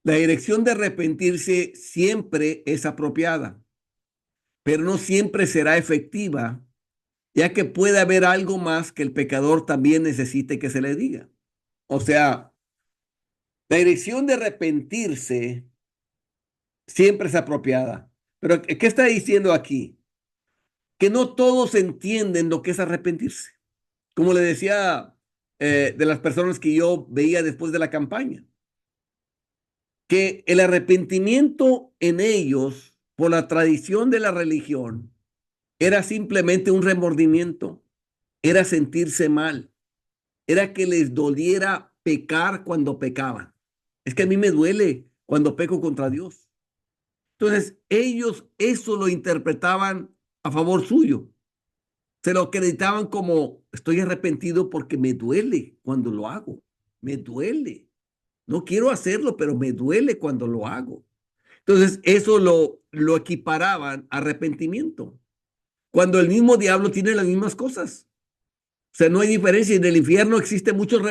La dirección de arrepentirse siempre es apropiada, pero no siempre será efectiva, ya que puede haber algo más que el pecador también necesite que se le diga. O sea, la dirección de arrepentirse siempre es apropiada. Pero ¿qué está diciendo aquí? Que no todos entienden lo que es arrepentirse. Como le decía de las personas que yo veía después de la campaña, que el arrepentimiento en ellos por la tradición de la religión era simplemente un remordimiento, era sentirse mal, era que les doliera pecar cuando pecaban. Es que a mí me duele cuando peco contra Dios. Entonces, ellos eso lo interpretaban a favor suyo. Se lo acreditaban como, estoy arrepentido porque me duele cuando lo hago. Me duele. No quiero hacerlo, pero me duele cuando lo hago. Entonces, eso lo equiparaban a arrepentimiento. Cuando el mismo diablo tiene las mismas cosas. O sea, no hay diferencia. En el infierno existe mucho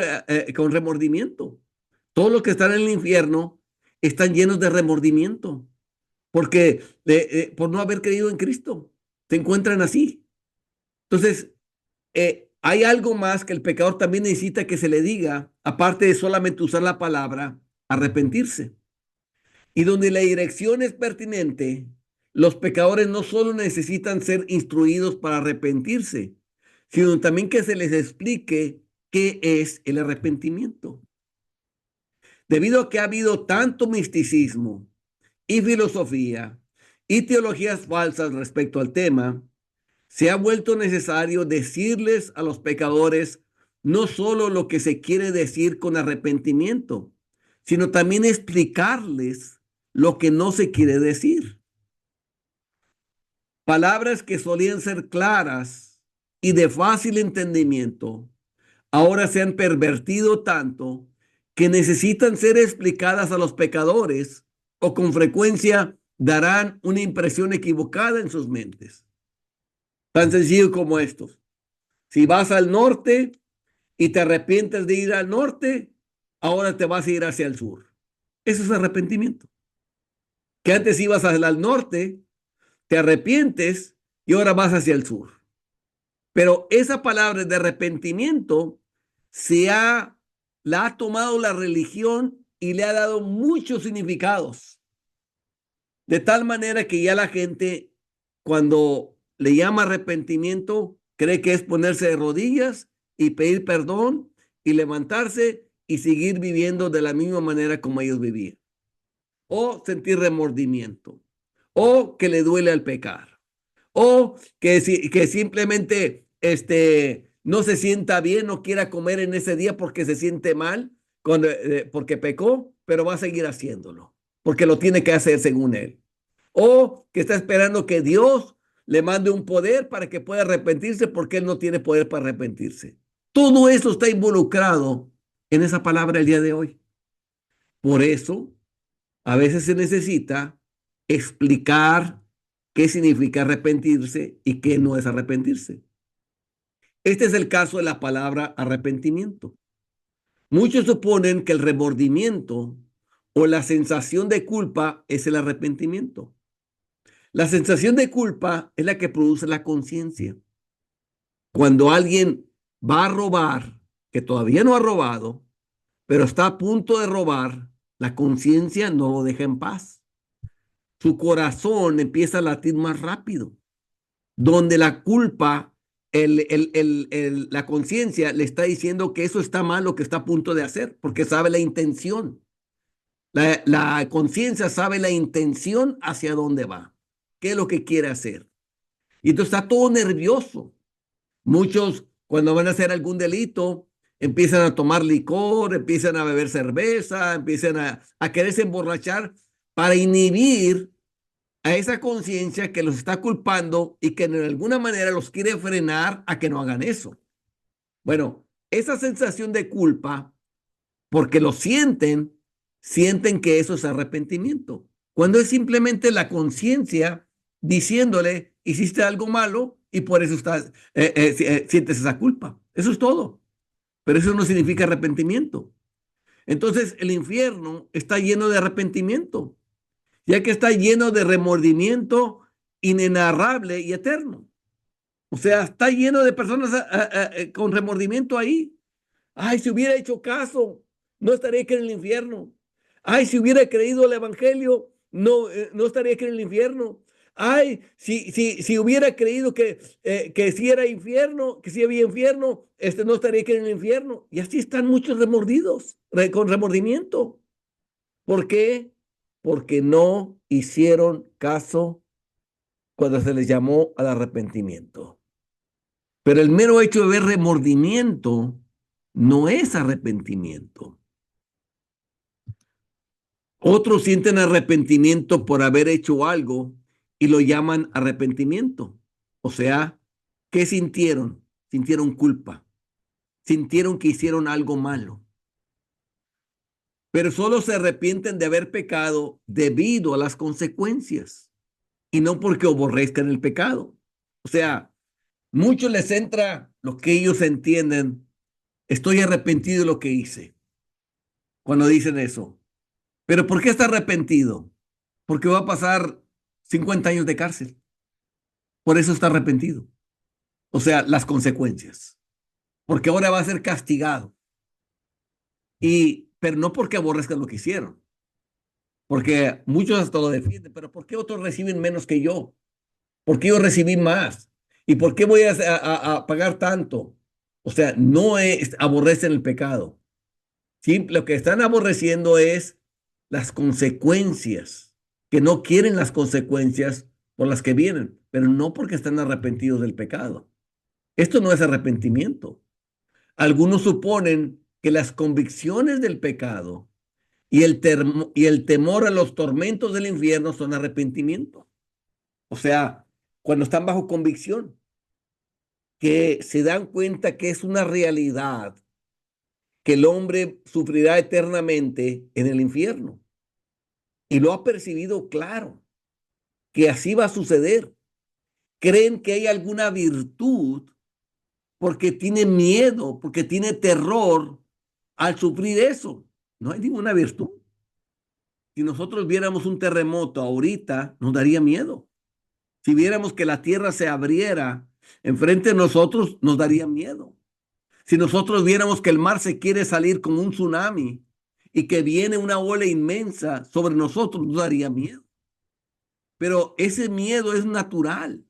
con remordimiento. Todos los que están en el infierno están llenos de remordimiento. Porque por no haber creído en Cristo, se encuentran así. Entonces, hay algo más que el pecador también necesita que se le diga, aparte de solamente usar la palabra arrepentirse. Y donde la dirección es pertinente, los pecadores no solo necesitan ser instruidos para arrepentirse, sino también que se les explique qué es el arrepentimiento. Debido a que ha habido tanto misticismo y filosofía y teologías falsas respecto al tema, se ha vuelto necesario decirles a los pecadores no solo lo que se quiere decir con arrepentimiento, sino también explicarles lo que no se quiere decir. Palabras que solían ser claras y de fácil entendimiento, ahora se han pervertido tanto que necesitan ser explicadas a los pecadores o con frecuencia darán una impresión equivocada en sus mentes. Tan sencillo como esto. Si vas al norte y te arrepientes de ir al norte, ahora te vas a ir hacia el sur. Eso es arrepentimiento. Que antes ibas al norte, te arrepientes y ahora vas hacia el sur. Pero esa palabra de arrepentimiento la ha tomado la religión y le ha dado muchos significados. De tal manera que ya la gente, cuando le llama arrepentimiento, cree que es ponerse de rodillas y pedir perdón y levantarse y seguir viviendo de la misma manera como ellos vivían. O sentir remordimiento. O que le duele al pecar. O que simplemente no se sienta bien, no quiera comer en ese día porque se siente mal, porque pecó, pero va a seguir haciéndolo, porque lo tiene que hacer según él. O que está esperando que Dios le mande un poder para que pueda arrepentirse porque él no tiene poder para arrepentirse. Todo eso está involucrado en esa palabra el día de hoy. Por eso, a veces se necesita explicar qué significa arrepentirse y qué no es arrepentirse. Este es el caso de la palabra arrepentimiento. Muchos suponen que el remordimiento o la sensación de culpa es el arrepentimiento. La sensación de culpa es la que produce la conciencia. Cuando alguien va a robar, que todavía no ha robado, pero está a punto de robar, la conciencia no lo deja en paz. Su corazón empieza a latir más rápido, donde la culpa, la conciencia le está diciendo que eso está mal lo que está a punto de hacer, porque sabe la intención. La conciencia sabe la intención hacia dónde va, qué es lo que quiere hacer. Y entonces está todo nervioso. Muchos, cuando van a hacer algún delito, empiezan a tomar licor, empiezan a beber cerveza, empiezan a quererse emborrachar para inhibir a esa conciencia que los está culpando y que de alguna manera los quiere frenar a que no hagan eso. Bueno, esa sensación de culpa, porque lo sienten que eso es arrepentimiento. Cuando es simplemente la conciencia diciéndole, hiciste algo malo y por eso sientes esa culpa. Eso es todo. Pero eso no significa arrepentimiento. Entonces el infierno está lleno de arrepentimiento, ya que está lleno de remordimiento inenarrable y eterno. O sea, está lleno de personas con remordimiento ahí. Ay, si hubiera hecho caso, no estaría aquí en el infierno. Ay, si hubiera creído el evangelio, no estaría aquí en el infierno. Ay, si hubiera creído que si era infierno, que si había infierno, no estaría aquí en el infierno. Y así están muchos remordidos, con remordimiento. ¿Por qué? Porque no hicieron caso cuando se les llamó al arrepentimiento. Pero el mero hecho de ver remordimiento no es arrepentimiento. Otros sienten arrepentimiento por haber hecho algo y lo llaman arrepentimiento. O sea, ¿qué sintieron? Sintieron culpa. Sintieron que hicieron algo malo. Pero solo se arrepienten de haber pecado debido a las consecuencias y no porque aborrezcan el pecado. O sea, muchos les entra lo que ellos entienden. Estoy arrepentido de lo que hice. Cuando dicen eso. ¿Pero por qué está arrepentido? Porque va a pasar 50 años de cárcel. Por eso está arrepentido. O sea, las consecuencias. Porque ahora va a ser castigado. Pero no porque aborrezcan lo que hicieron. Porque muchos hasta lo defienden. Pero ¿por qué otros reciben menos que yo? ¿Por qué yo recibí más? ¿Y por qué voy a pagar tanto? O sea, no aborrecen el pecado. ¿Sí? Lo que están aborreciendo es las consecuencias, que no quieren las consecuencias por las que vienen, pero no porque están arrepentidos del pecado. Esto no es arrepentimiento. Algunos suponen que las convicciones del pecado y el temor a los tormentos del infierno son arrepentimiento. O sea, cuando están bajo convicción, que se dan cuenta que es una realidad que el hombre sufrirá eternamente en el infierno. Y lo ha percibido claro, que así va a suceder. Creen que hay alguna virtud porque tiene miedo, porque tiene terror al sufrir eso. No hay ninguna virtud. Si nosotros viéramos un terremoto ahorita, nos daría miedo. Si viéramos que la tierra se abriera enfrente de nosotros, nos daría miedo. Si nosotros viéramos que el mar se quiere salir como un tsunami y que viene una ola inmensa sobre nosotros, nos daría miedo. Pero ese miedo es natural,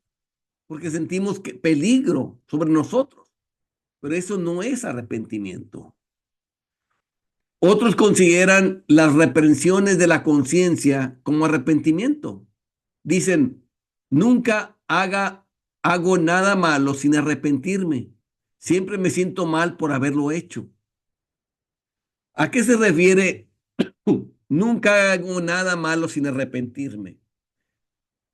porque sentimos peligro sobre nosotros. Pero eso no es arrepentimiento. Otros consideran las reprensiones de la conciencia como arrepentimiento. Dicen, nunca hago nada malo sin arrepentirme. Siempre me siento mal por haberlo hecho. ¿A qué se refiere? Nunca hago nada malo sin arrepentirme.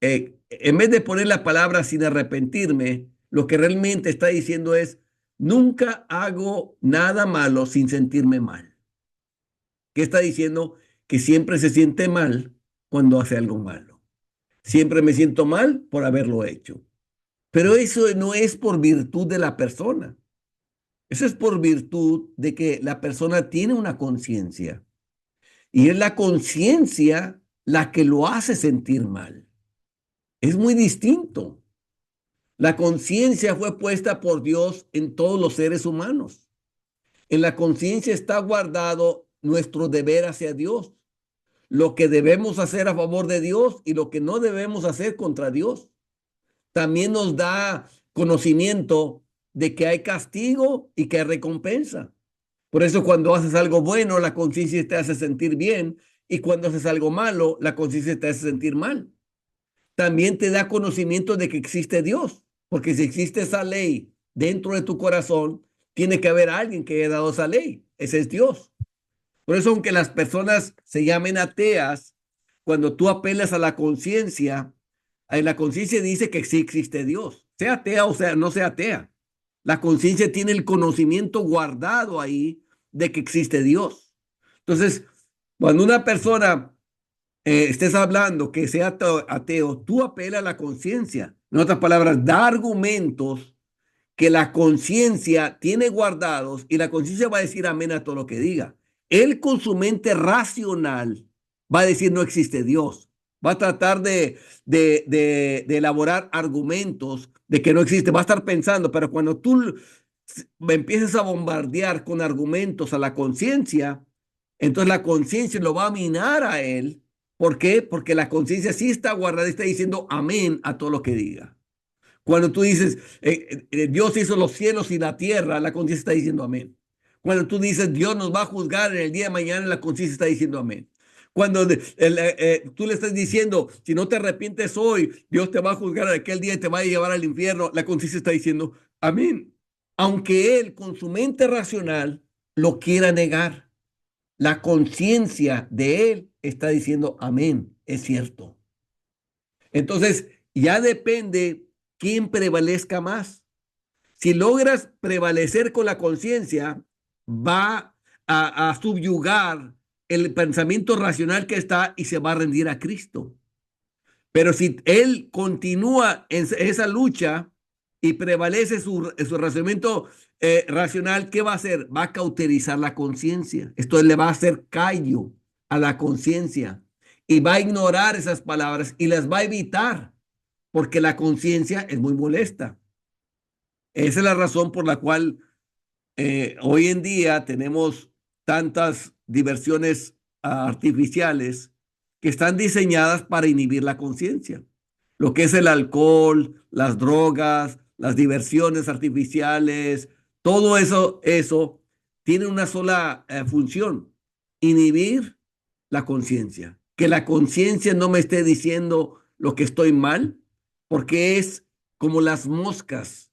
En vez de poner la palabra sin arrepentirme, lo que realmente está diciendo es, nunca hago nada malo sin sentirme mal. ¿Qué está diciendo? Que siempre se siente mal cuando hace algo malo. Siempre me siento mal por haberlo hecho. Pero eso no es por virtud de la persona. Eso es por virtud de que la persona tiene una conciencia. Y es la conciencia la que lo hace sentir mal. Es muy distinto. La conciencia fue puesta por Dios en todos los seres humanos. En la conciencia está guardado nuestro deber hacia Dios, lo que debemos hacer a favor de Dios y lo que no debemos hacer contra Dios. También nos da conocimiento de que hay castigo y que hay recompensa. Por eso cuando haces algo bueno, la conciencia te hace sentir bien, y cuando haces algo malo, la conciencia te hace sentir mal. También te da conocimiento de que existe Dios, porque si existe esa ley dentro de tu corazón, tiene que haber alguien que haya dado esa ley. Ese es Dios. Por eso, aunque las personas se llamen ateas, cuando tú apelas a la conciencia, la conciencia dice que sí existe Dios, sea atea o sea no sea atea. La conciencia tiene el conocimiento guardado ahí de que existe Dios. Entonces, cuando una persona estés hablando que sea ateo, tú apelas a la conciencia. En otras palabras, da argumentos que la conciencia tiene guardados y la conciencia va a decir amén a todo lo que diga. Él con su mente racional va a decir no existe Dios. Va a tratar de elaborar argumentos de que no existe. Va a estar pensando, pero cuando tú me empieces a bombardear con argumentos a la conciencia, entonces la conciencia lo va a minar a él. ¿Por qué? Porque la conciencia sí está guardada y está diciendo amén a todo lo que diga. Cuando tú dices, Dios hizo los cielos y la tierra, la conciencia está diciendo amén. Cuando tú dices, Dios nos va a juzgar en el día de mañana, la conciencia está diciendo amén. Cuando tú le estás diciendo, si no te arrepientes hoy, Dios te va a juzgar en aquel día y te va a llevar al infierno, la conciencia está diciendo amén. Aunque él con su mente racional lo quiera negar, la conciencia de él está diciendo amén, es cierto. Entonces, ya depende quién prevalezca más. Si logras prevalecer con la conciencia, va a subyugar el pensamiento racional que está y se va a rendir a Cristo. Pero si él continúa en esa lucha y prevalece su razonamiento racional, ¿qué va a hacer? Va a cauterizar la conciencia. Esto le va a hacer callo a la conciencia y va a ignorar esas palabras y las va a evitar porque la conciencia es muy molesta. Esa es la razón por la cual hoy en día tenemos tantas diversiones artificiales que están diseñadas para inhibir la conciencia. Lo que es el alcohol, las drogas, las diversiones artificiales, todo eso tiene una sola función, inhibir la conciencia. Que la conciencia no me esté diciendo lo que estoy mal, porque es como las moscas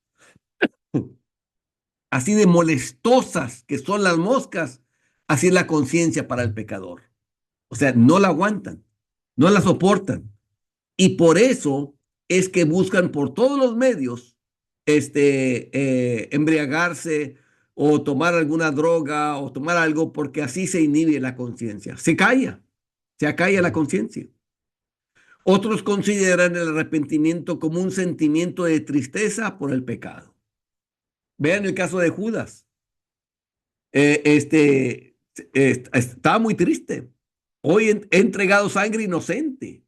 así de molestosas que son las moscas, así es la conciencia para el pecador. O sea, no la aguantan, no la soportan. Y por eso es que buscan por todos los medios embriagarse o tomar alguna droga o tomar algo porque así se inhibe la conciencia. Se acalla la conciencia. Otros consideran el arrepentimiento como un sentimiento de tristeza por el pecado. Vean el caso de Judas. Estaba muy triste. Hoy he entregado sangre inocente.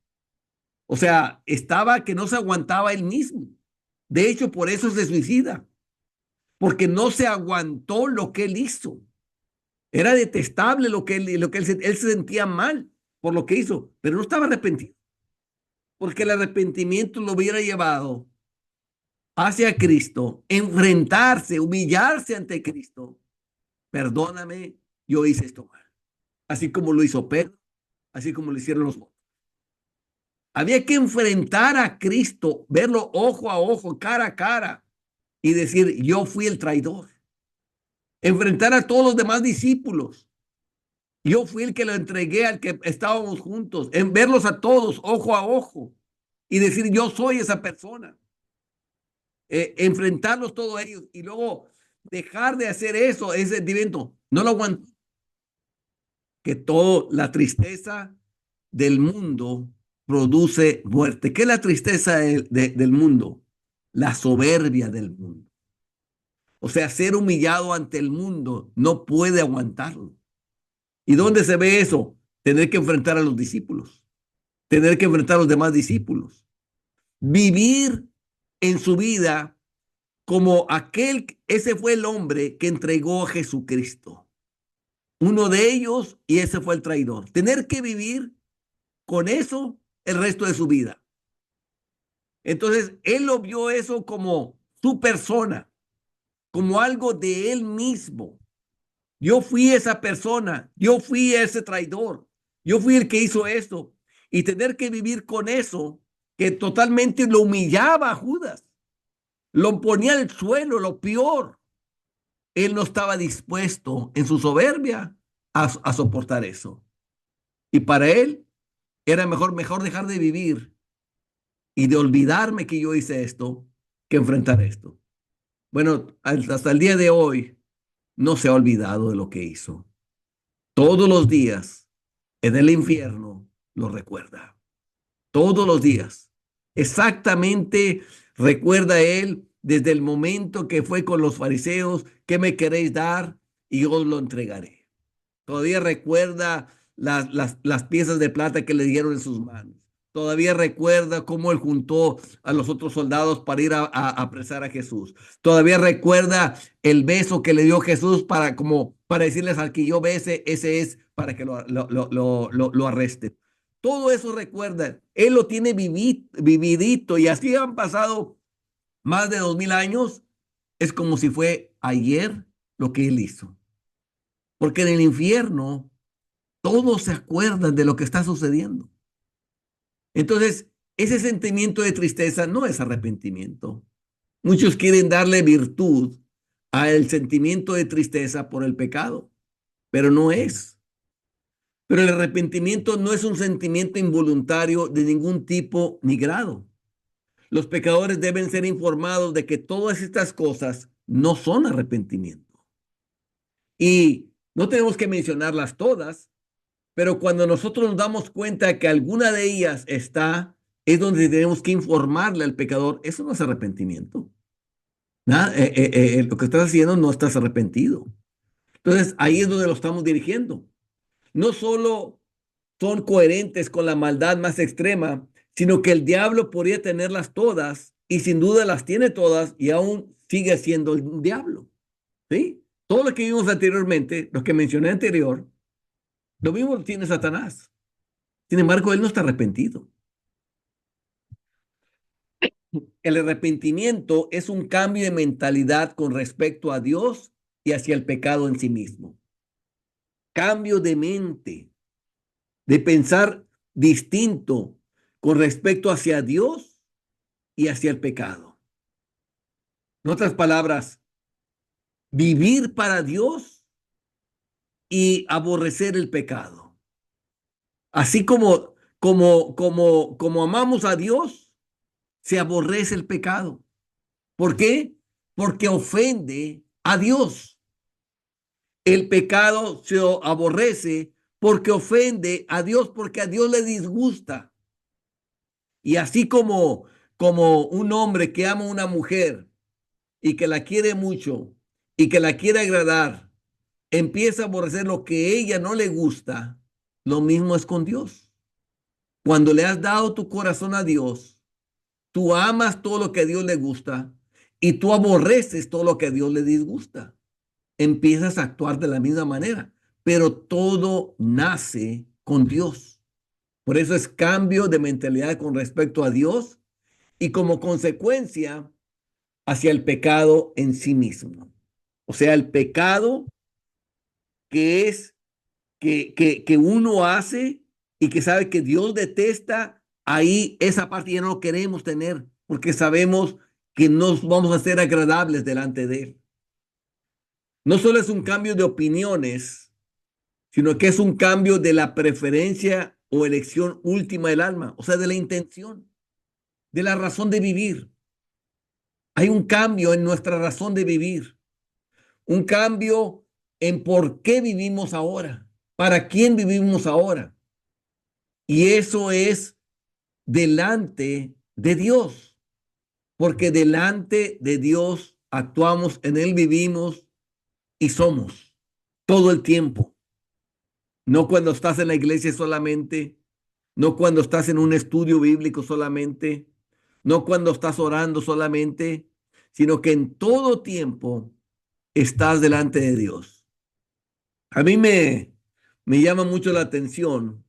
O sea, estaba que no se aguantaba él mismo. De hecho, por eso se suicida, porque no se aguantó lo que él hizo. Era detestable él se sentía mal por lo que hizo, pero no estaba arrepentido, porque el arrepentimiento lo hubiera llevado hacia Cristo, enfrentarse, humillarse ante Cristo. Perdóname, yo hice esto mal. Así como lo hizo Pedro, así como lo hicieron los otros. Había que enfrentar a Cristo, verlo ojo a ojo, cara a cara y decir, yo fui el traidor. Enfrentar a todos los demás discípulos. Yo fui el que lo entregué al que estábamos juntos. En verlos a todos ojo a ojo y decir, yo soy esa persona. Enfrentarlos todos ellos y luego dejar de hacer eso, ese sentimiento. No lo aguanto. Que toda la tristeza del mundo produce muerte. ¿Qué es la tristeza del mundo? La soberbia del mundo. O sea, ser humillado ante el mundo no puede aguantarlo. ¿Y dónde se ve eso? Tener que enfrentar a los discípulos, tener que enfrentar a los demás discípulos, vivir en su vida como ese fue el hombre que entregó a Jesucristo. Uno de ellos y ese fue el traidor. Tener que vivir con eso el resto de su vida. Entonces, él lo vio eso como su persona, como algo de él mismo. Yo fui esa persona, yo fui ese traidor, yo fui el que hizo esto. Y tener que vivir con eso, que totalmente lo humillaba a Judas, lo ponía al suelo, lo peor. Él no estaba dispuesto en su soberbia a soportar eso. Y para él era mejor dejar de vivir y de olvidarme que yo hice esto que enfrentar esto. Bueno, hasta el día de hoy no se ha olvidado de lo que hizo. Todos los días en el infierno lo recuerda. Todos los días. Exactamente recuerda él desde el momento que fue con los fariseos, ¿qué me queréis dar? Y yo os lo entregaré. Todavía recuerda las piezas de plata que le dieron en sus manos. Todavía recuerda cómo él juntó a los otros soldados para ir a apresar a Jesús. Todavía recuerda el beso que le dio Jesús para, como, para decirles al que yo bese, ese es para que lo arresten. Todo eso recuerda. Él lo tiene vividito y así han pasado más de 2000 años. Es como si fue ayer lo que él hizo. Porque en el infierno todos se acuerdan de lo que está sucediendo. Entonces, ese sentimiento de tristeza no es arrepentimiento. Muchos quieren darle virtud al sentimiento de tristeza por el pecado, pero no es. Pero el arrepentimiento no es un sentimiento involuntario de ningún tipo ni grado. Los pecadores deben ser informados de que todas estas cosas no son arrepentimiento. Y no tenemos que mencionarlas todas, pero cuando nosotros nos damos cuenta que alguna de ellas está, es donde tenemos que informarle al pecador. Eso no es arrepentimiento. Nada, lo que estás haciendo no estás arrepentido. Entonces, ahí es donde lo estamos dirigiendo. No solo son coherentes con la maldad más extrema, sino que el diablo podría tenerlas todas y sin duda las tiene todas y aún sigue siendo el diablo. ¿Sí? Todo lo que vimos anteriormente, lo que mencioné anterior, lo mismo tiene Satanás. Sin embargo, él no está arrepentido. El arrepentimiento es un cambio de mentalidad con respecto a Dios y hacia el pecado en sí mismo. Cambio de mente, de pensar distinto con respecto hacia Dios y hacia el pecado. En otras palabras, vivir para Dios y aborrecer el pecado. Así como amamos a Dios, se aborrece el pecado. ¿Por qué? Porque ofende a Dios. El pecado se aborrece porque ofende a Dios, porque a Dios le disgusta. Y así como un hombre que ama a una mujer y que la quiere mucho y que la quiere agradar, empieza a aborrecer lo que a ella no le gusta, lo mismo es con Dios. Cuando le has dado tu corazón a Dios, tú amas todo lo que a Dios le gusta y tú aborreces todo lo que a Dios le disgusta. Empiezas a actuar de la misma manera, pero todo nace con Dios. Por eso es cambio de mentalidad con respecto a Dios y como consecuencia hacia el pecado en sí mismo. O sea, el pecado que es que uno hace y que sabe que Dios detesta, ahí esa parte ya no lo queremos tener porque sabemos que no vamos a ser agradables delante de Él. No solo es un cambio de opiniones, sino que es un cambio de la preferencia o elección última del alma, o sea, de la intención, de la razón de vivir. Hay un cambio en nuestra razón de vivir, un cambio en por qué vivimos ahora, para quién vivimos ahora. Y eso es delante de Dios, porque delante de Dios actuamos, en Él vivimos y somos todo el tiempo. No cuando estás en la iglesia solamente, no cuando estás en un estudio bíblico solamente, no cuando estás orando solamente, sino que en todo tiempo estás delante de Dios. A mí me llama mucho la atención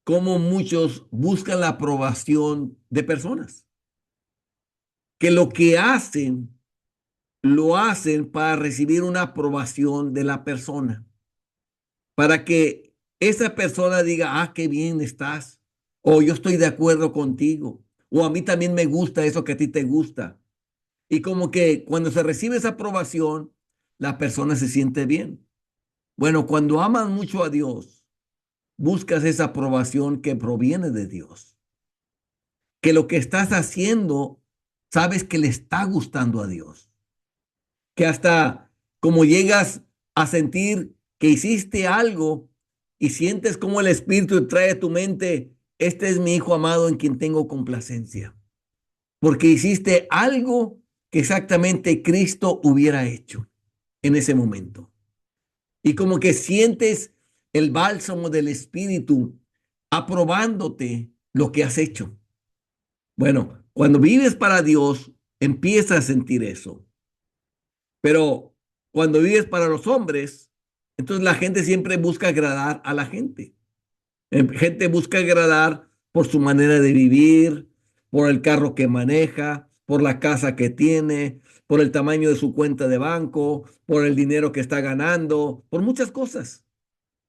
cómo muchos buscan la aprobación de personas, que lo que hacen, lo hacen para recibir una aprobación de la persona, para que esa persona diga, ah, qué bien estás, o yo estoy de acuerdo contigo, o a mí también me gusta eso que a ti te gusta. Y como que cuando se recibe esa aprobación, la persona se siente bien. Bueno, cuando amas mucho a Dios, buscas esa aprobación que proviene de Dios. Que lo que estás haciendo, sabes que le está gustando a Dios. Que hasta como llegas a sentir que hiciste algo y sientes como el Espíritu trae a tu mente, este es mi Hijo amado en quien tengo complacencia. Porque hiciste algo que exactamente Cristo hubiera hecho en ese momento. y como que sientes el bálsamo del Espíritu aprobándote lo que has hecho. Bueno, cuando vives para Dios, empiezas a sentir eso. Pero cuando vives para los hombres, entonces la gente siempre busca agradar a la gente. Gente busca agradar por su manera de vivir, por el carro que maneja, por la casa que tiene, por el tamaño de su cuenta de banco, por el dinero que está ganando, por muchas cosas.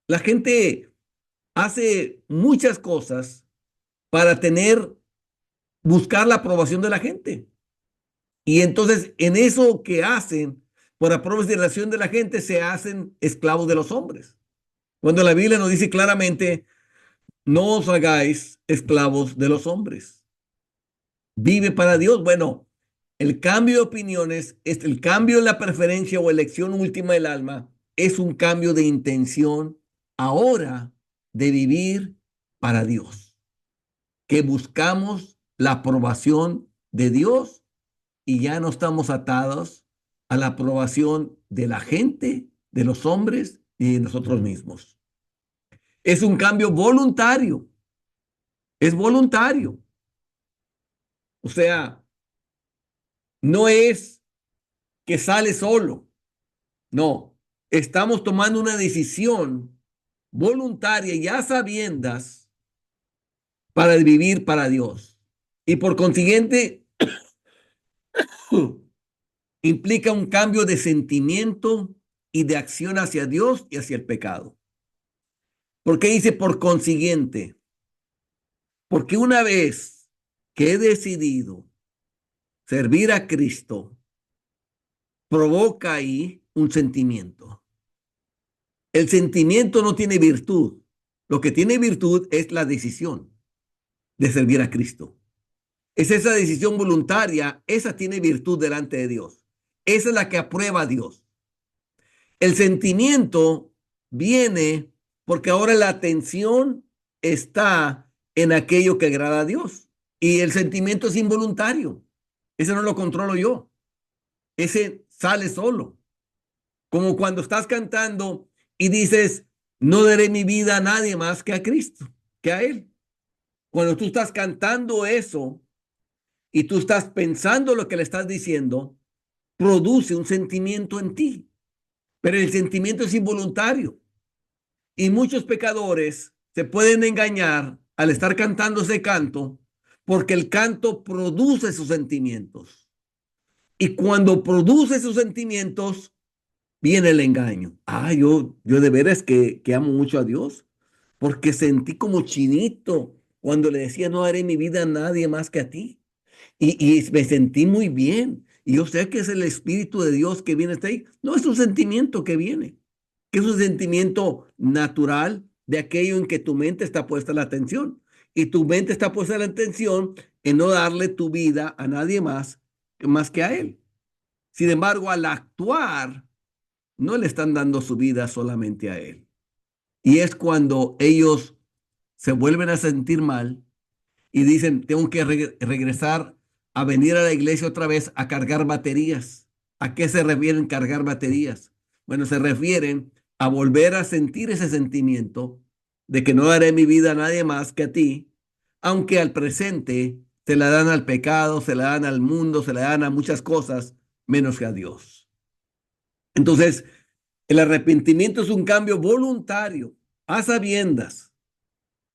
La gente hace muchas cosas para buscar la aprobación de la gente. Y entonces en eso que hacen por aprobación de la gente se hacen esclavos de los hombres. Cuando la Biblia nos dice claramente, no os hagáis esclavos de los hombres. Vive para Dios. Bueno, el cambio de opiniones, el cambio en la preferencia o elección última del alma, es un cambio de intención ahora de vivir para Dios. Que buscamos la aprobación de Dios y ya no estamos atados a la aprobación de la gente, de los hombres y de nosotros mismos. Es un cambio voluntario, es voluntario. O sea, no es que sale solo, no, estamos tomando una decisión voluntaria y a sabiendas para vivir para Dios. Y por consiguiente, implica un cambio de sentimiento y de acción hacia Dios y hacia el pecado. ¿Por qué dice por consiguiente? Porque una vez que he decidido servir a Cristo, provoca ahí un sentimiento. El sentimiento no tiene virtud. Lo que tiene virtud es la decisión de servir a Cristo. Es esa decisión voluntaria, esa tiene virtud delante de Dios. Esa es la que aprueba a Dios. El sentimiento viene porque ahora la atención está en aquello que agrada a Dios. Y el sentimiento es involuntario. Ese no lo controlo yo. Ese sale solo. Como cuando estás cantando y dices, no daré mi vida a nadie más que a Cristo, que a Él. Cuando tú estás cantando eso y tú estás pensando lo que le estás diciendo, produce un sentimiento en ti. Pero el sentimiento es involuntario. Y muchos pecadores se pueden engañar al estar cantando ese canto porque el canto produce sus sentimientos. Y cuando produce sus sentimientos, viene el engaño. Yo de veras que amo mucho a Dios porque sentí como chinito cuando le decía, no haré mi vida a nadie más que a ti. Y me sentí muy bien. Y yo sé que es el Espíritu de Dios que viene hasta ahí. No es un sentimiento que viene, que es un sentimiento natural de aquello en que tu mente está puesta la atención. Y tu mente está puesta la atención en no darle tu vida a nadie más que a Él. Sin embargo, al actuar, no le están dando su vida solamente a Él. Y es cuando ellos se vuelven a sentir mal y dicen, tengo que regresar a venir a la iglesia otra vez a cargar baterías. ¿A qué se refieren cargar baterías? Bueno, se refieren a volver a sentir ese sentimiento de que no daré mi vida a nadie más que a ti, aunque al presente se la dan al pecado, se la dan al mundo, se la dan a muchas cosas, menos que a Dios. Entonces, el arrepentimiento es un cambio voluntario, a sabiendas,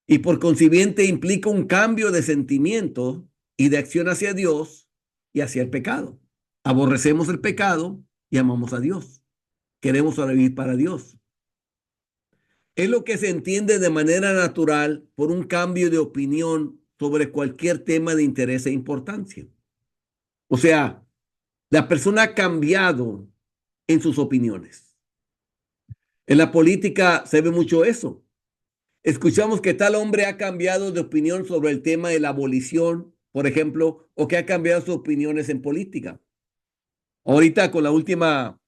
y por consiguiente implica un cambio de sentimiento y de acción hacia Dios y hacia el pecado. Aborrecemos el pecado y amamos a Dios. Queremos vivir para Dios. Es lo que se entiende de manera natural por un cambio de opinión sobre cualquier tema de interés e importancia. O sea, la persona ha cambiado en sus opiniones. En la política se ve mucho eso. Escuchamos que tal hombre ha cambiado de opinión sobre el tema de la abolición, por ejemplo, o que ha cambiado sus opiniones en política. Ahorita con la última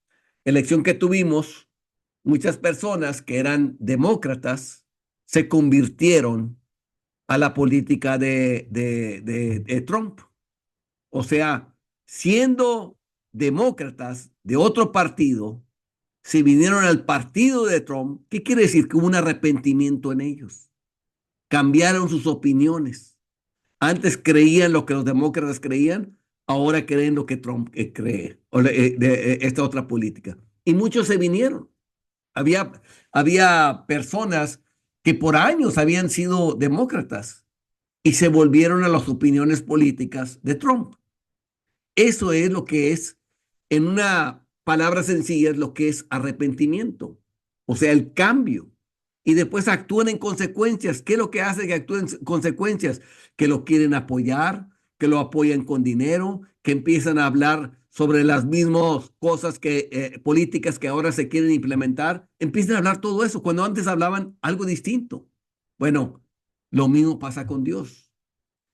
elección que tuvimos, muchas personas que eran demócratas se convirtieron a la política de Trump. O sea, siendo demócratas de otro partido, se vinieron al partido de Trump, ¿qué quiere decir? Que hubo un arrepentimiento en ellos. Cambiaron sus opiniones. Antes creían lo que los demócratas creían, ahora creen lo que Trump cree, o esta otra política. Y muchos se vinieron. Había, había personas que por años habían sido demócratas y se volvieron a las opiniones políticas de Trump. Eso es lo que es, en una palabra sencilla, es lo que es arrepentimiento, o sea, el cambio. Y después actúan en consecuencias. ¿Qué es lo que hace que actúen en consecuencias? Que lo quieren apoyar, que lo apoyan con dinero, que empiezan a hablar sobre las mismas cosas políticas que ahora se quieren implementar. Empiezan a hablar todo eso cuando antes hablaban algo distinto. Bueno, lo mismo pasa con Dios.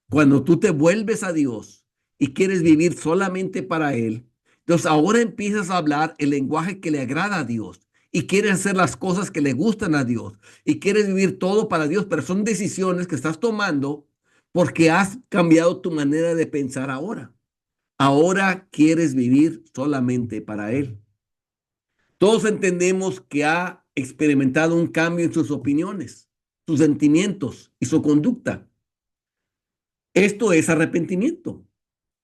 Cuando tú te vuelves a Dios y quieres vivir solamente para Él, entonces ahora empiezas a hablar el lenguaje que le agrada a Dios y quieres hacer las cosas que le gustan a Dios y quieres vivir todo para Dios, pero son decisiones que estás tomando porque has cambiado tu manera de pensar ahora. Ahora quieres vivir solamente para Él. Todos entendemos que ha experimentado un cambio en sus opiniones, sus sentimientos y su conducta. Esto es arrepentimiento.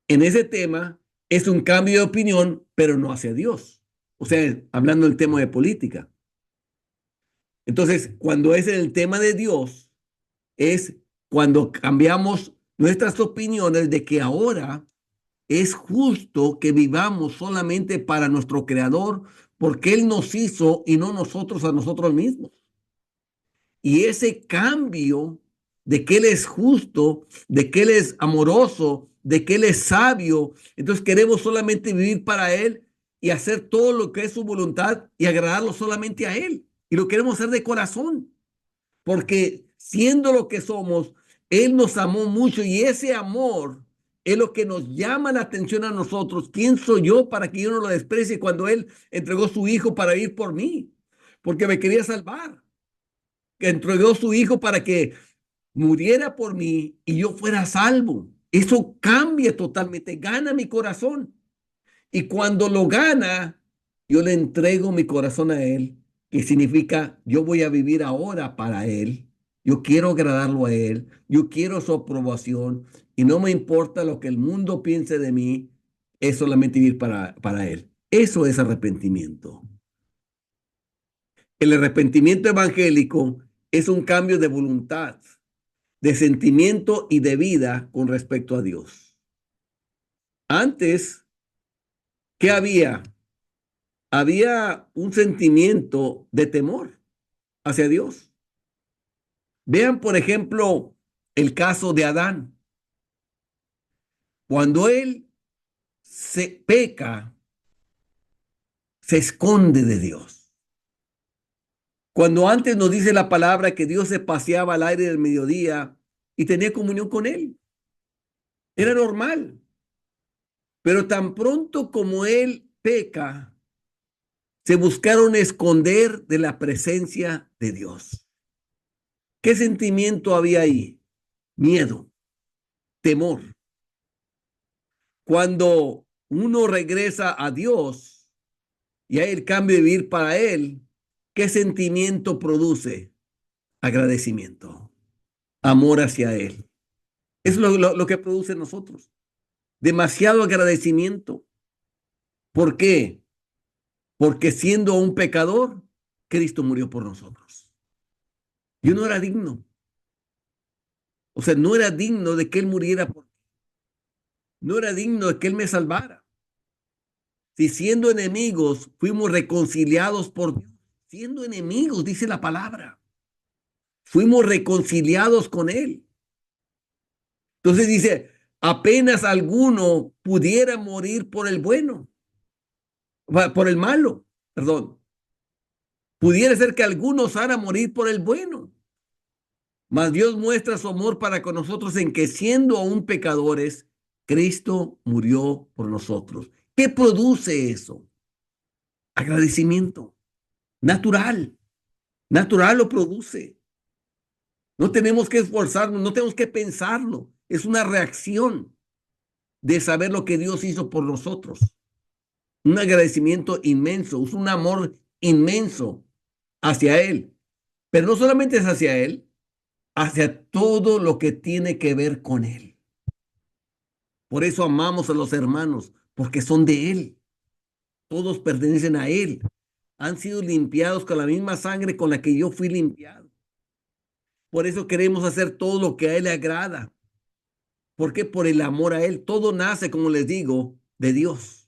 En ese tema es un cambio de opinión, pero no hacia Dios. O sea, hablando del tema de política. Entonces, cuando es el tema de Dios, es cuando cambiamos nuestras opiniones de que ahora es justo que vivamos solamente para nuestro Creador, porque Él nos hizo y no nosotros a nosotros mismos. Y ese cambio de que Él es justo, de que Él es amoroso, de que Él es sabio, entonces queremos solamente vivir para Él y hacer todo lo que es su voluntad y agradarlo solamente a Él. Y lo queremos hacer de corazón, porque siendo lo que somos, Él nos amó mucho y ese amor es lo que nos llama la atención a nosotros. ¿Quién soy yo para que yo no lo desprecie cuando Él entregó su hijo para ir por mí? Porque me quería salvar, que entregó su hijo para que muriera por mí y yo fuera salvo. Eso cambia totalmente, gana mi corazón. Y cuando lo gana, yo le entrego mi corazón a Él, que significa yo voy a vivir ahora para Él. Yo quiero agradarlo a Él, yo quiero su aprobación y no me importa lo que el mundo piense de mí, es solamente vivir para Él. Eso es arrepentimiento. El arrepentimiento evangélico es un cambio de voluntad, de sentimiento y de vida con respecto a Dios. Antes, ¿qué había? Había un sentimiento de temor hacia Dios. Vean, por ejemplo, el caso de Adán. Cuando él se peca, se esconde de Dios. Cuando antes nos dice la palabra que Dios se paseaba al aire del mediodía y tenía comunión con él, era normal. Pero tan pronto como él peca, se buscaron esconder de la presencia de Dios. ¿Qué sentimiento había ahí? Miedo, temor. Cuando uno regresa a Dios y hay el cambio de vivir para Él, ¿qué sentimiento produce? Agradecimiento, amor hacia Él. Es lo que produce en nosotros. Demasiado agradecimiento. ¿Por qué? Porque siendo un pecador, Cristo murió por nosotros. Yo no era digno. O sea, no era digno de que Él muriera por mí. No era digno de que Él me salvara. Si siendo enemigos fuimos reconciliados por Dios, siendo enemigos, dice la palabra, fuimos reconciliados con Él. Entonces dice, apenas alguno pudiera morir por el bueno, por el malo, perdón. Pudiera ser que alguno osara morir por el bueno. Mas Dios muestra su amor para con nosotros en que siendo aún pecadores, Cristo murió por nosotros. ¿Qué produce eso? Agradecimiento. Natural. Natural lo produce. No tenemos que esforzarnos, no tenemos que pensarlo. Es una reacción de saber lo que Dios hizo por nosotros. Un agradecimiento inmenso, es un amor inmenso hacia Él. Pero no solamente es hacia Él, hacia todo lo que tiene que ver con Él. Por eso amamos a los hermanos, porque son de Él. Todos pertenecen a Él. Han sido limpiados con la misma sangre con la que yo fui limpiado. Por eso queremos hacer todo lo que a Él le agrada. Porque por el amor a Él, todo nace, como les digo, de Dios.